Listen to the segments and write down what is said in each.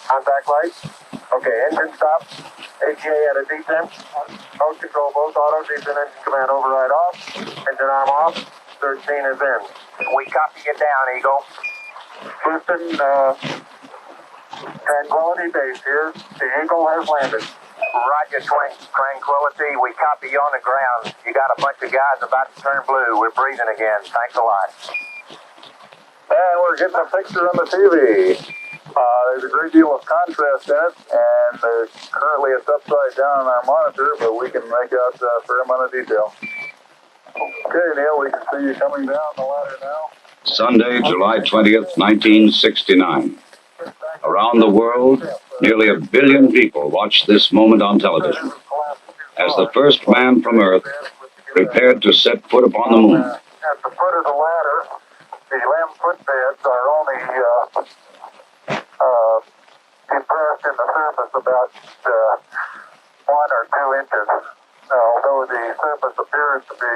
Contact lights. Okay, engine stop. ATA at a detent. Mode control, both auto, descent engine command override off. Engine arm off. 13 is in. We copy you down, Eagle. Houston, Tranquility Base here. The Eagle has landed. Roger, Tranquility. We copy you on the ground. You got a bunch of guys about to turn blue. We're breathing again. Thanks a lot. And we're getting a picture on the TV. There's a great deal of contrast in it, and currently it's upside down on our monitor, but we can make out a fair amount of detail. Okay, Neil, we can see you coming down the ladder now. Sunday, July 20th, 1969. Around the world, nearly 1 billion people watched this moment on television as the first man from Earth prepared to set foot upon the moon. At the foot of the ladder, the lamb footbeds are only depressed in the surface about 1 or 2 inches, although the surface appears to be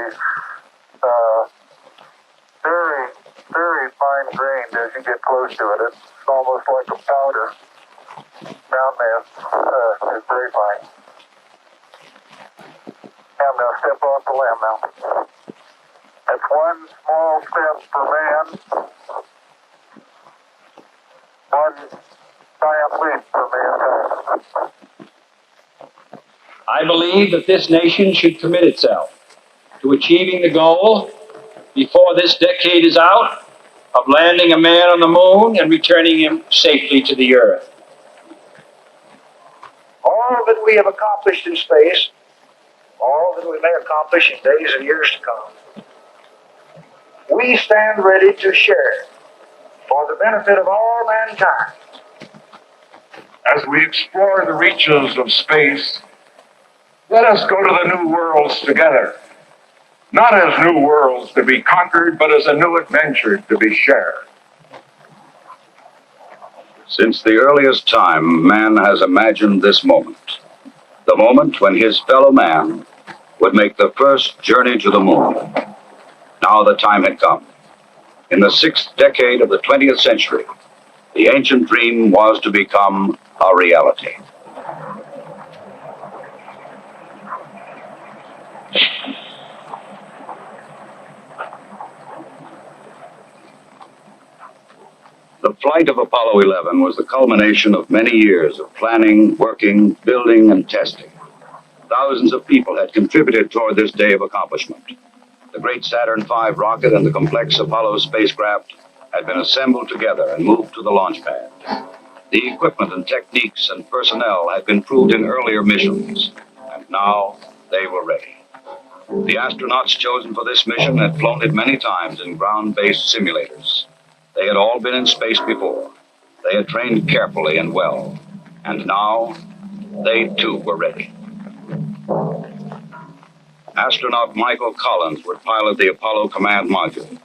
very, very fine-grained as you get close to it. It's almost like a powder. Ground mass is very fine. I'm going to step off the lamb now. That's one small step for man, one giant leap for mankind. I believe that this nation should commit itself to achieving the goal, before this decade is out, of landing a man on the moon and returning him safely to the Earth. All that we have accomplished in space, all that we may accomplish in days and years to come, we stand ready to share for the benefit of all mankind. As we explore the reaches of space, let us go to the new worlds together. Not as new worlds to be conquered, but as a new adventure to be shared. Since the earliest time, man has imagined this moment. The moment when his fellow man would make the first journey to the moon. Now the time had come. In the 6th decade of the 20th century, the ancient dream was to become a reality. The flight of Apollo 11 was the culmination of many years of planning, working, building, and testing. Thousands of people had contributed toward this day of accomplishment. The great Saturn V rocket and the complex Apollo spacecraft had been assembled together and moved to the launch pad. The equipment and techniques and personnel had been proved in earlier missions, and now they were ready. The astronauts chosen for this mission had flown it many times in ground-based simulators. They had all been in space before. They had trained carefully and well, and now they too were ready. Astronaut Michael Collins would pilot the Apollo command module.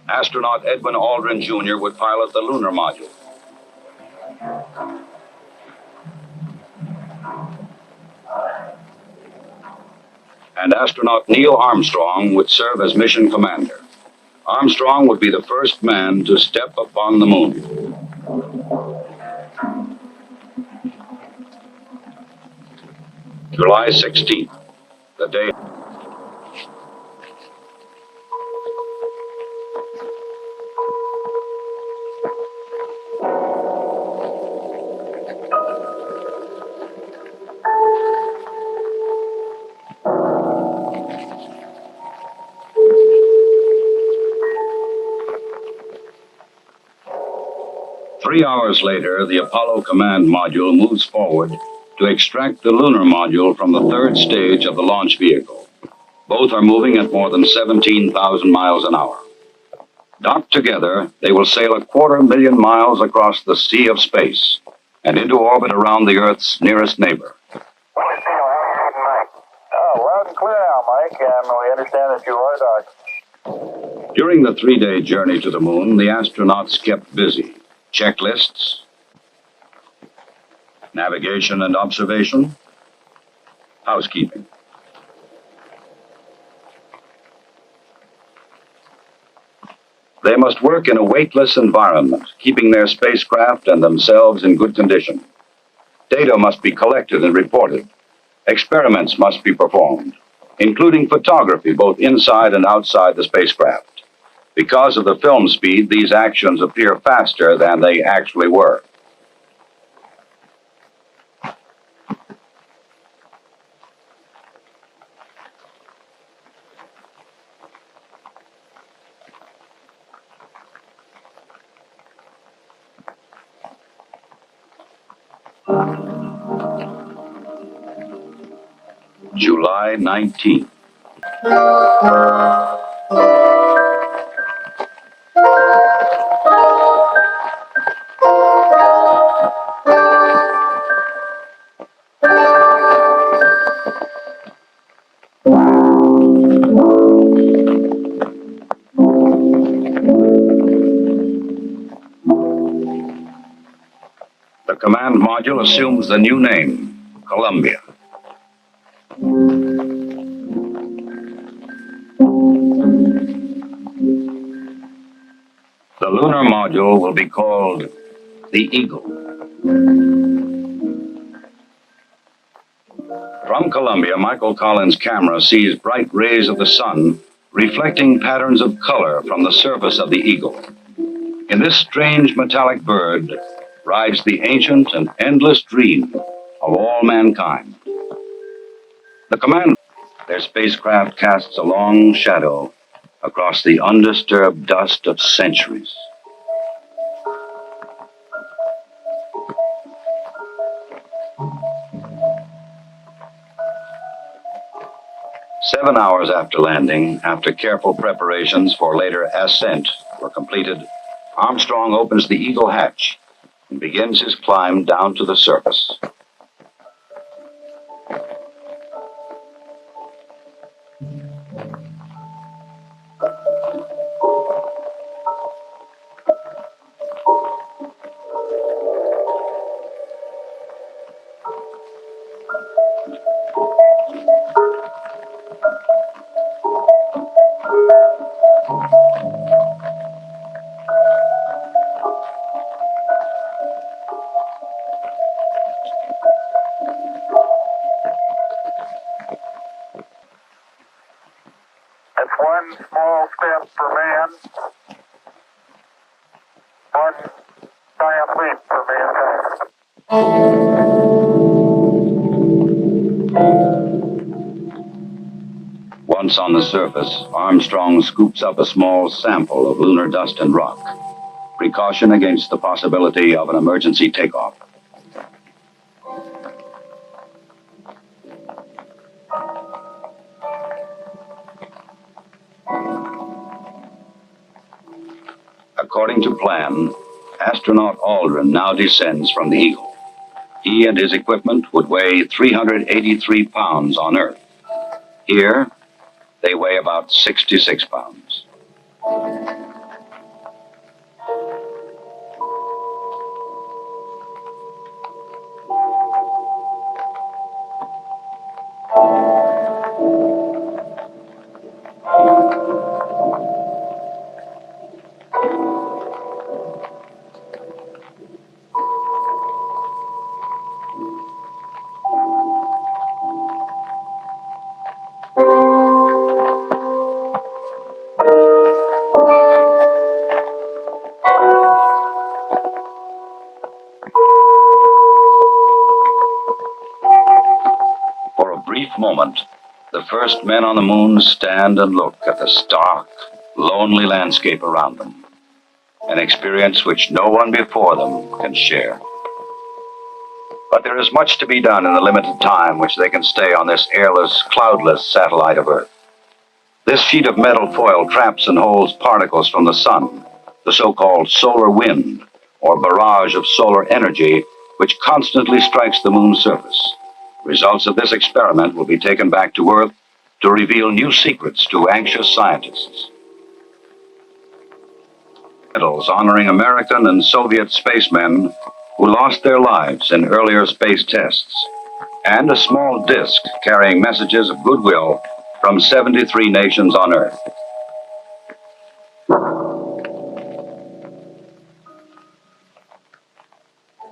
Astronaut Edwin Aldrin Jr. would pilot the lunar module. And astronaut Neil Armstrong would serve as mission commander. Armstrong would be the first man to step upon the moon. July 16th, the day. Three hours later, the Apollo command module moves forward to extract the lunar module from the 3rd stage of the launch vehicle. Both are moving at more than 17,000 miles an hour. Docked together, they will sail 250,000 miles across the sea of space and into orbit around the Earth's nearest neighbor. Oh, loud and clear now, Mike, and we understand that you are docked. During the 3-day journey to the moon, the astronauts kept busy. Checklists, navigation and observation, housekeeping. They must work in a weightless environment, keeping their spacecraft and themselves in good condition. Data must be collected and reported. Experiments must be performed, including photography both inside and outside the spacecraft. Because of the film speed, these actions appear faster than they actually were. July 19th. The command module assumes the new name, Columbia. The lunar module will be called the Eagle. From Columbia, Michael Collins' camera sees bright rays of the sun reflecting patterns of color from the surface of the Eagle. In this strange metallic bird rides the ancient and endless dream of all mankind. The command, their spacecraft casts a long shadow across the undisturbed dust of centuries. Seven hours after landing, after careful preparations for later ascent were completed, Armstrong opens the Eagle hatch and begins his climb down to the surface. That's one small step for man, one giant leap for mankind. Once on the surface, Armstrong scoops up a small sample of lunar dust and rock, precaution against the possibility of an emergency takeoff. According to plan, astronaut Aldrin now descends from the Eagle. He and his equipment would weigh 383 pounds on Earth. Here, they weigh about 66 pounds. For a brief moment, the first men on the moon stand and look at the stark, lonely landscape around them, an experience which no one before them can share. But there is much to be done in the limited time which they can stay on this airless, cloudless satellite of Earth. This sheet of metal foil traps and holds particles from the sun, the so-called solar wind, or barrage of solar energy, which constantly strikes the moon's surface. Results of this experiment will be taken back to Earth to reveal new secrets to anxious scientists. Medals honoring American and Soviet spacemen who lost their lives in earlier space tests, and a small disc carrying messages of goodwill from 73 nations on Earth.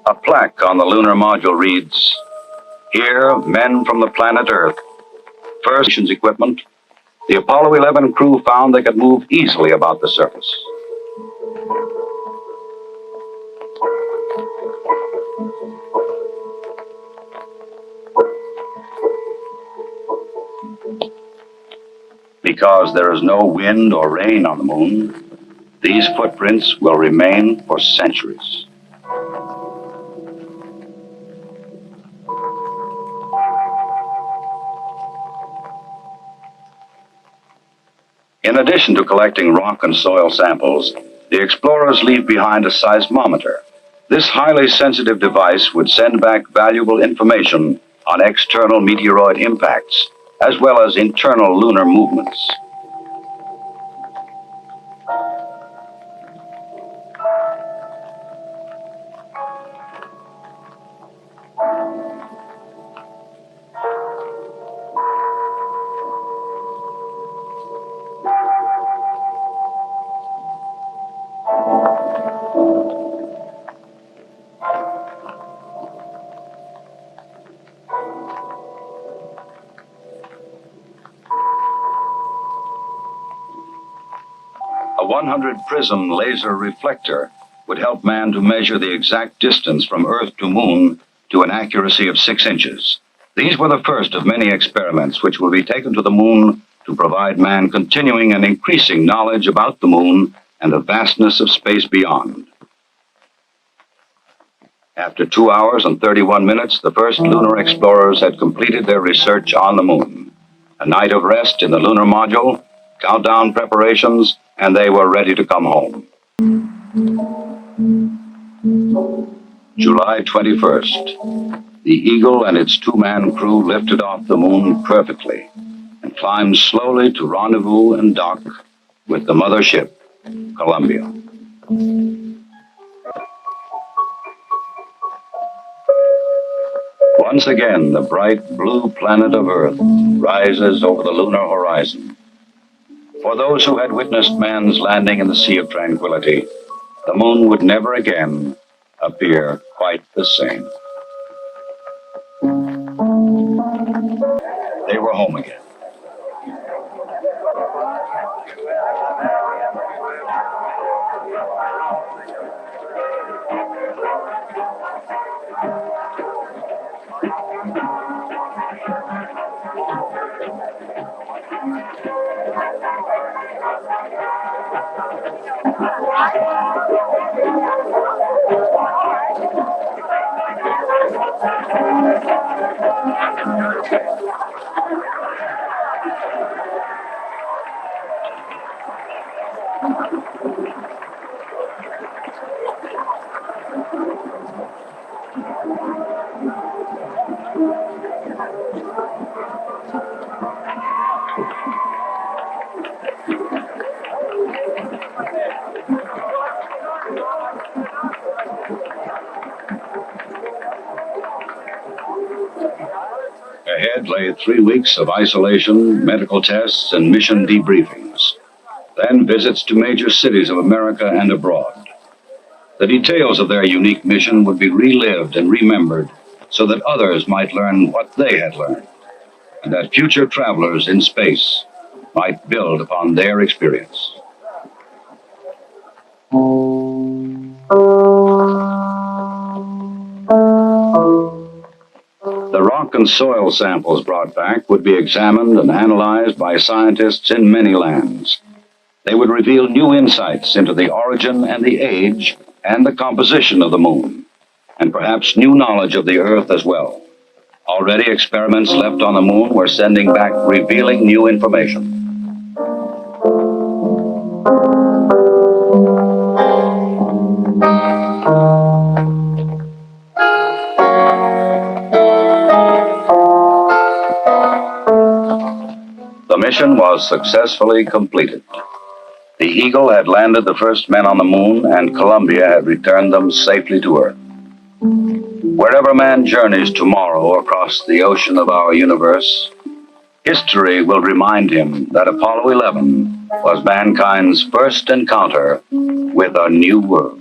A plaque on the lunar module reads, "Here, men from the planet Earth. First mission's equipment, the Apollo 11 crew found they could move easily about the surface. Because there is no wind or rain on the moon, these footprints will remain for centuries." In addition to collecting rock and soil samples, the explorers leave behind a seismometer. This highly sensitive device would send back valuable information on external meteoroid impacts, as well as internal lunar movements. A 100 prism laser reflector would help man to measure the exact distance from Earth to Moon to an accuracy of 6 inches. These were the first of many experiments which will be taken to the Moon to provide man continuing and increasing knowledge about the Moon and the vastness of space beyond. After 2 hours and 31 minutes, the first lunar explorers had completed their research on the Moon. A night of rest in the lunar module, countdown preparations, and they were ready to come home. July 21st. The Eagle and its 2-man crew lifted off the Moon perfectly and climbed slowly to rendezvous and dock with the mother ship, Columbia. Once again, the bright blue planet of Earth rises over the lunar horizon. For those who had witnessed man's landing in the Sea of Tranquility, the Moon would never again appear quite the same. They were home again. Ahead lay 3 weeks of isolation, medical tests, and mission debriefings. Then visits to major cities of America and abroad. The details of their unique mission would be relived and remembered so that others might learn what they had learned, and that future travelers in space might build upon their experience. The rock and soil samples brought back would be examined and analyzed by scientists in many lands. They would reveal new insights into the origin and the age and the composition of the Moon, and perhaps new knowledge of the Earth as well. Already experiments left on the Moon were sending back revealing new information. The mission was successfully completed. The Eagle had landed the first men on the Moon, and Columbia had returned them safely to Earth. Wherever man journeys tomorrow across the ocean of our universe, history will remind him that Apollo 11 was mankind's first encounter with a new world.